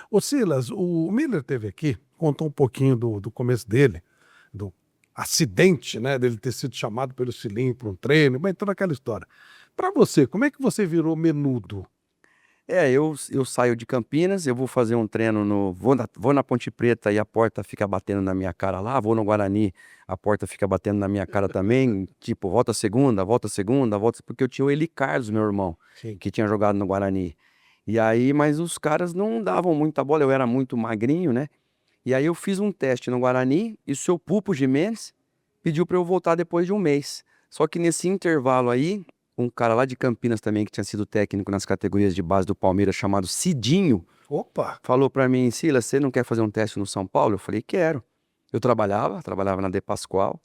Ô Silas, o Miller teve aqui, contou um pouquinho do começo dele, do acidente, né, dele ter sido chamado pelo Cilinho para um treino, bem, toda aquela história. Para você, como é que você virou menudo? Eu saio de Campinas, eu vou fazer um treino vou na Ponte Preta e a porta fica batendo na minha cara lá, vou no Guarani, a porta fica batendo na minha cara também, tipo, volta segunda, volta, porque eu tinha o Eli Carlos, meu irmão, Sim. que tinha jogado no Guarani. E aí, mas os caras não davam muita bola, eu era muito magrinho, né? E aí eu fiz um teste no Guarani e o seu Pupo Gimenez pediu para eu voltar depois de um mês. Só que nesse intervalo aí, um cara lá de Campinas também, que tinha sido técnico nas categorias de base do Palmeiras, chamado Cidinho, Opa! falou para mim: Silas, você não quer fazer um teste no São Paulo? Eu falei: quero. Eu trabalhava na De Pascoal.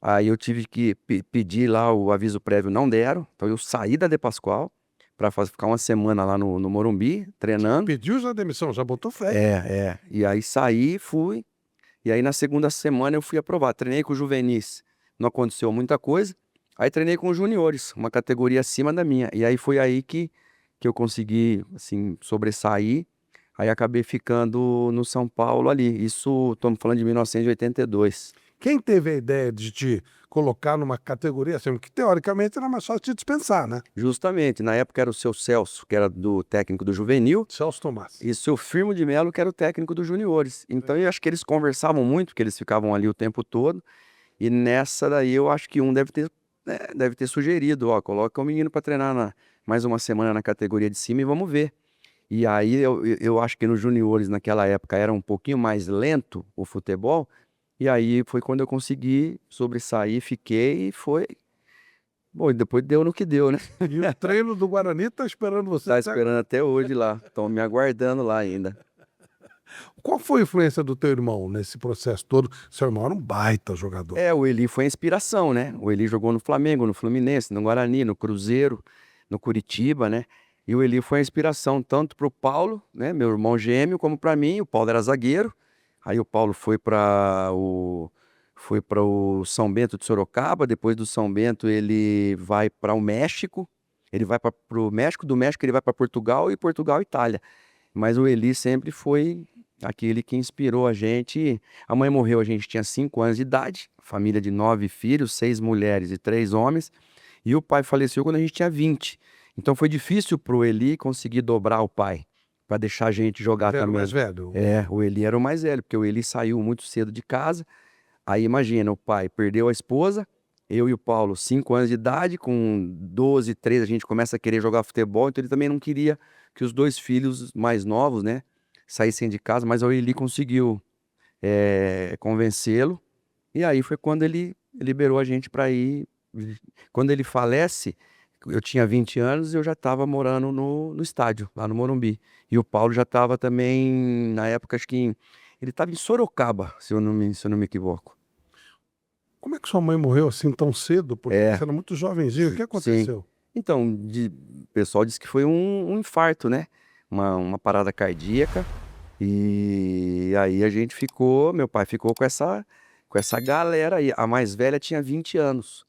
Aí eu tive que pedir lá o aviso prévio, não deram. Então eu saí da De Pascoal para ficar uma semana lá no Morumbi, treinando. Pediu já a demissão, já botou fé. E aí saí, fui. E aí na segunda semana eu fui aprovado. Treinei com juvenis, não aconteceu muita coisa. Aí treinei com os juniores, uma categoria acima da minha. E aí foi aí que eu consegui, assim, sobressair. Aí acabei ficando no São Paulo ali. Isso, estamos falando de 1982. Quem teve a ideia de te colocar numa categoria assim, que teoricamente era mais fácil te dispensar, né? Justamente, na época era o seu Celso, que era do técnico do juvenil, Celso Tomás. e o seu Firmo de Melo, que era o técnico dos juniores. Então eu acho que eles conversavam muito, porque eles ficavam ali o tempo todo. E nessa daí eu acho que um deve ter sugerido, ó, coloca o menino para treinar mais uma semana na categoria de cima e vamos ver. E aí eu acho que nos juniores naquela época era um pouquinho mais lento o futebol, e aí foi quando eu consegui sobressair, fiquei e foi. Bom, e depois deu no que deu, né? E o treino do Guarani tá esperando você. Tá esperando até hoje lá, estão me aguardando lá ainda. Qual foi a influência do teu irmão nesse processo todo? Seu irmão era um baita jogador. O Eli foi a inspiração, né? O Eli jogou no Flamengo, no Fluminense, no Guarani, no Cruzeiro, no Curitiba, né? E o Eli foi a inspiração tanto pro Paulo, né, meu irmão gêmeo, como para mim. O Paulo era zagueiro. Aí o Paulo foi para o São Bento de Sorocaba. Depois do São Bento ele vai para o México. Ele vai para o México, do México ele vai para Portugal e Portugal Itália. Mas o Eli sempre foi aquele que inspirou a gente. A mãe morreu, a gente tinha 5 anos de idade, família de 9 filhos, 6 mulheres e 3 homens. E o pai faleceu quando a gente tinha 20. Então foi difícil pro Eli conseguir dobrar o pai, para deixar a gente jogar Ele era o mais também. velho. O Eli era o mais velho, porque o Eli saiu muito cedo de casa. Aí imagina, o pai perdeu a esposa, eu e o Paulo, 5 anos de idade, com 12, 13, a gente começa a querer jogar futebol, então ele também não queria que os 2 filhos mais novos, né, saíssem de casa, mas o Eli conseguiu convencê-lo, e aí foi quando ele liberou a gente para ir. Quando ele falece, eu tinha 20 anos e eu já estava morando no estádio, lá no Morumbi. E o Paulo já estava também, na época, acho que ele estava em Sorocaba, se eu não me equivoco. Como é que sua mãe morreu assim tão cedo? Porque É, você era muito jovenzinho. O que sim. aconteceu? Então, o pessoal disse que foi um infarto, né? Uma parada cardíaca. E aí meu pai ficou com essa galera aí. A mais velha tinha 20 anos.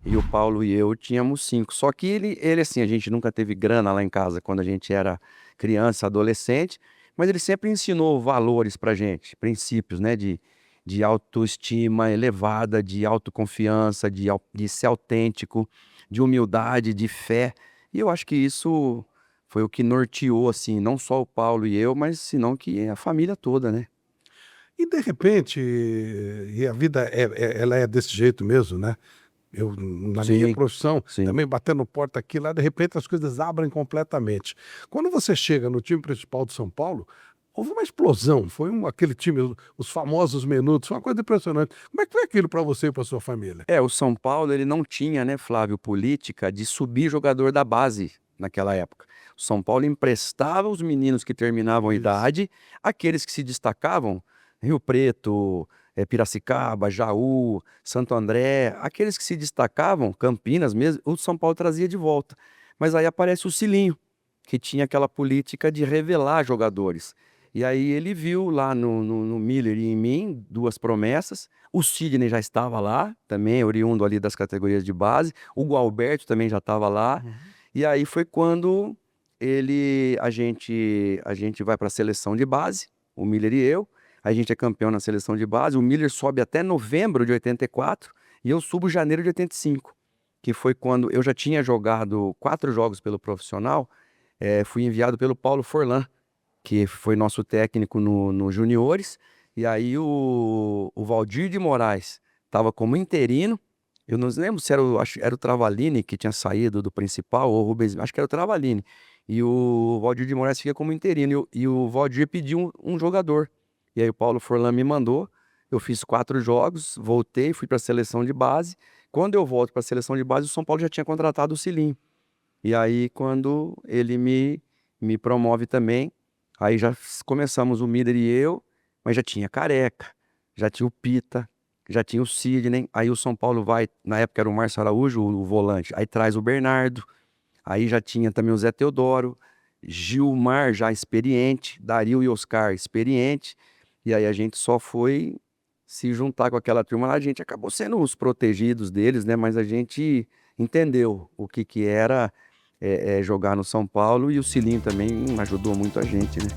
E o Paulo e eu tínhamos 5. Só que ele assim, a gente nunca teve grana lá em casa quando a gente era criança, adolescente. Mas ele sempre ensinou valores pra gente, princípios, né? De autoestima elevada, de autoconfiança, de ser autêntico, de humildade, de fé. E eu acho que isso foi o que norteou, assim, não só o Paulo e eu, mas senão que a família toda, né? E de repente, e a vida ela é desse jeito mesmo, né? Eu, na minha Sim, profissão, sim. também batendo porta aqui, lá, de repente as coisas abrem completamente. Quando você chega no time principal de São Paulo, houve uma explosão. Foi aquele time, os famosos menudos, foi uma coisa impressionante. Como é que foi aquilo para você e para sua família? O São Paulo, ele não tinha, né, Flávio, política de subir jogador da base naquela época. O São Paulo emprestava os meninos que terminavam a Isso. idade, aqueles que se destacavam, Rio Preto, Piracicaba, Jaú, Santo André, aqueles que se destacavam, Campinas mesmo, o São Paulo trazia de volta. Mas aí aparece o Cilinho, que tinha aquela política de revelar jogadores. E aí ele viu lá no Miller e em mim 2 promessas. O Sidney já estava lá, também oriundo ali das categorias de base. O Gualberto também já estava lá. Uhum. E aí foi quando a gente vai para a seleção de base, o Miller e eu. A gente é campeão na seleção de base. O Miller sobe até novembro de 84 e eu subo janeiro de 85, que foi quando eu já tinha jogado 4 jogos pelo profissional. Fui enviado pelo Paulo Forlan, que foi nosso técnico no juniores. E aí o Valdir de Moraes estava como interino. Eu não lembro se era acho, era o Travalini que tinha saído do principal, ou o Rubens, acho que era o Travalini. E o Valdir de Moraes fica como interino. E o Valdir pediu um jogador. E aí o Paulo Forlan me mandou. Eu fiz 4 jogos, voltei, fui para a seleção de base. Quando eu volto para a seleção de base, o São Paulo já tinha contratado o Cilinho. E aí, quando ele me promove também, aí já começamos o Mider e eu, mas já tinha Careca, já tinha o Pita, já tinha o Sidney. Aí o São Paulo vai, na época era o Márcio Araújo, o volante, aí traz o Bernardo, aí já tinha também o Zé Teodoro, Gilmar já experiente, Dario e Oscar experiente, e aí a gente só foi se juntar com aquela turma lá. A gente acabou sendo os protegidos deles, né? Mas a gente entendeu o que que era jogar no São Paulo, e o Cilinho também ajudou muito a gente, né?